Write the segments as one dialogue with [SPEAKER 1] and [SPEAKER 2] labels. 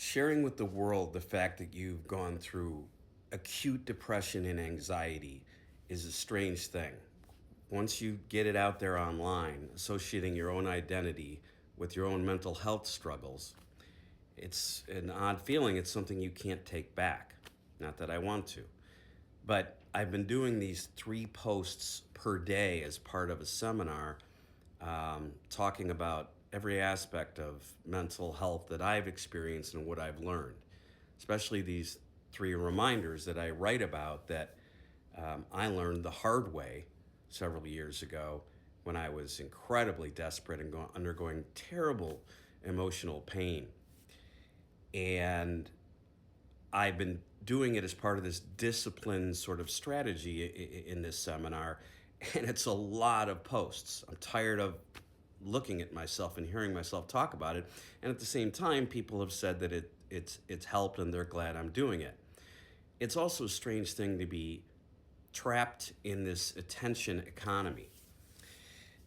[SPEAKER 1] sharing with the world the fact that you've gone through acute depression and anxiety is a strange thing. Once you get it out there online, associating your own identity with your own mental health struggles, it's an odd feeling. It's something you can't take back. Not that I want to. But I've been doing these 3 posts per day as part of a seminar, talking about every aspect of mental health that I've experienced and what I've learned, especially these 3 reminders that I write about that I learned the hard way several years ago when I was incredibly desperate and undergoing terrible emotional pain. And I've been doing it as part of this discipline sort of strategy in this seminar, and it's a lot of posts. I'm tired of looking at myself and hearing myself talk about it, and at the same time, people have said that it's helped and they're glad I'm doing it. It's also a strange thing to be trapped in this attention economy,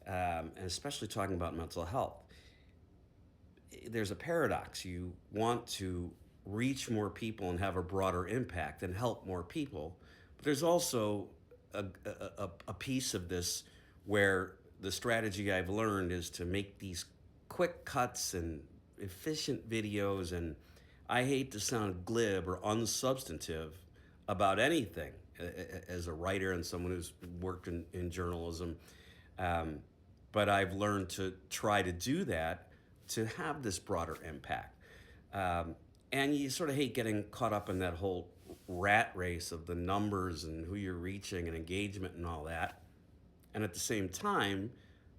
[SPEAKER 1] and especially talking about mental health. There's a paradox. You want to reach more people and have a broader impact and help more people. But there's also a piece of this where the strategy I've learned is to make these quick cuts and efficient videos. And I hate to sound glib or unsubstantive about anything as a writer and someone who's worked in journalism. But I've learned to try to do that to have this broader impact. And you sort of hate getting caught up in that whole rat race of the numbers and who you're reaching and engagement and all that. And at the same time,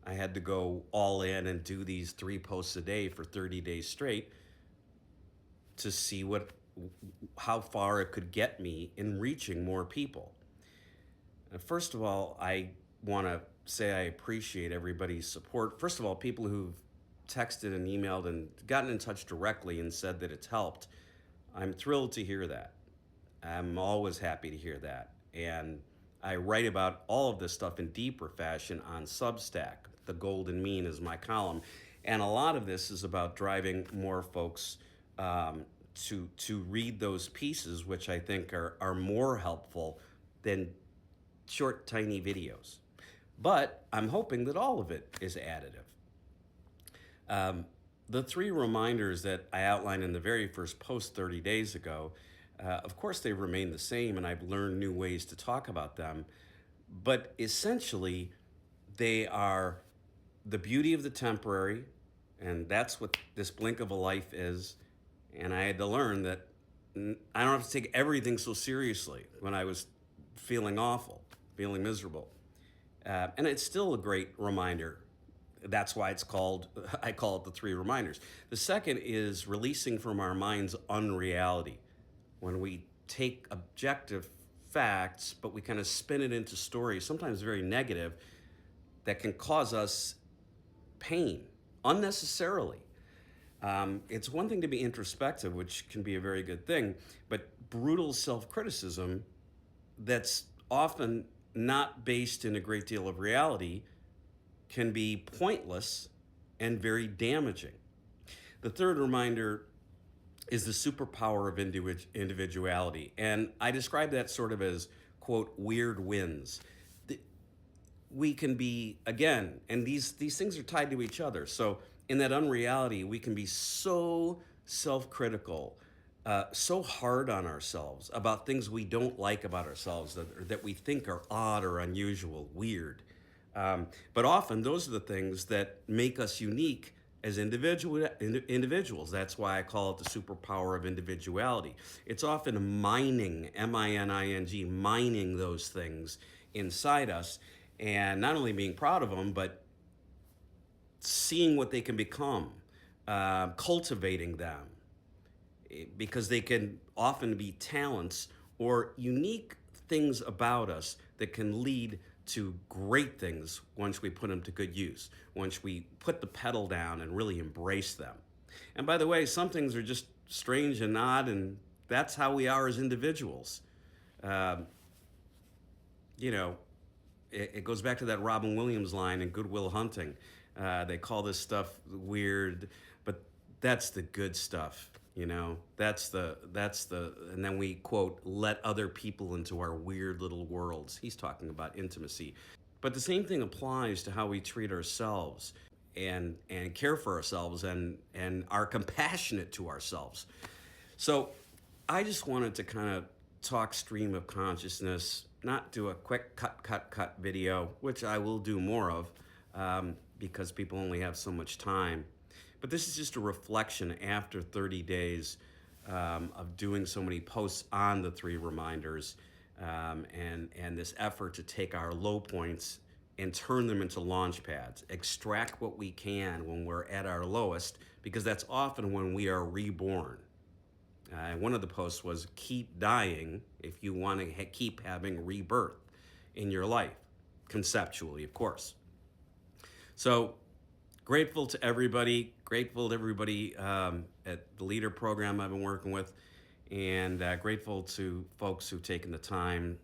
[SPEAKER 1] I had to go all in and do these 3 posts a day for 30 days straight to see how far it could get me in reaching more people. And first of all, I want to say I appreciate everybody's support. First of all, people who've texted and emailed and gotten in touch directly and said that it's helped. I'm thrilled to hear that. I'm always happy to hear that. And I write about all of this stuff in deeper fashion on Substack. The Golden Mean is my column. And a lot of this is about driving more folks to read those pieces, which I think are more helpful than short, tiny videos. But I'm hoping that all of it is additive. The 3 reminders that I outlined in the very first post 30 days ago, of course, they remain the same, and I've learned new ways to talk about them. But essentially, they are the beauty of the temporary, and that's what this blink of a life is. And I had to learn that I don't have to take everything so seriously when I was feeling awful, feeling miserable. And it's still a great reminder. That's why I call it the 3 reminders. The second is releasing from our minds unreality. When we take objective facts, but we kind of spin it into stories, sometimes very negative, that can cause us pain unnecessarily. It's one thing to be introspective, which can be a very good thing, but brutal self-criticism that's often not based in a great deal of reality can be pointless and very damaging. The third reminder is the superpower of individuality. And I describe that sort of as, quote, weird wins. We can be, again, and these things are tied to each other. So in that unreality, we can be so self-critical, so hard on ourselves about things we don't like about ourselves that we think are odd or unusual, weird. But often those are the things that make us unique as individuals. That's why I call it the superpower of individuality. It's often mining, mining, mining those things inside us, and not only being proud of them, but seeing what they can become, cultivating them, because they can often be talents or unique things about us that can lead to great things once we put them to good use, once we put the pedal down and really embrace them. And by the way, some things are just strange and odd, and that's how we are as individuals. Um, you know, it goes back to that Robin Williams line in Good Will Hunting. They call this stuff weird, but that's the good stuff. You know, and then we quote, let other people into our weird little worlds. He's talking about intimacy. But the same thing applies to how we treat ourselves and care for ourselves and are compassionate to ourselves. So I just wanted to kind of talk stream of consciousness, not do a quick cut video, which I will do more of because people only have so much time. But this is just a reflection after 30 days of doing so many posts on the three reminders and this effort to take our low points and turn them into launch pads, extract what we can when we're at our lowest, because that's often when we are reborn. And one of the posts was keep dying if you want to keep having rebirth in your life, conceptually, of course. So grateful to everybody at the Leader program I've been working with, and grateful to folks who've taken the time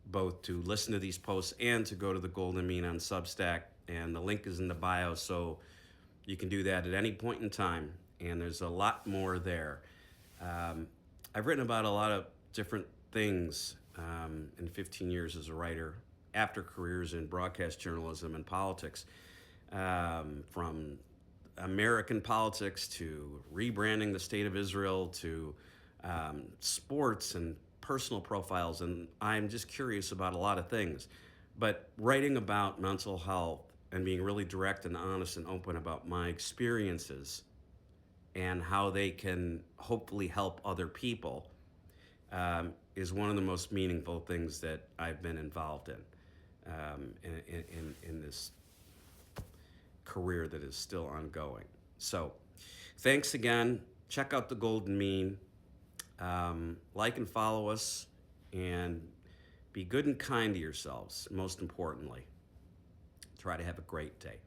[SPEAKER 1] both to listen to these posts and to go to the Golden Mean on Substack. And the link is in the bio, so you can do that at any point in time. And there's a lot more there. I've written about a lot of different things in 15 years as a writer, after careers in broadcast journalism and politics, from American politics to rebranding the state of Israel to sports and personal profiles. And I'm just curious about a lot of things. But writing about mental health and being really direct and honest and open about my experiences and how they can hopefully help other people is one of the most meaningful things that I've been involved in this career that is still ongoing. So thanks again. Check out the Golden Mean. Like and follow us, and be good and kind to yourselves, most importantly. Try to have a great day.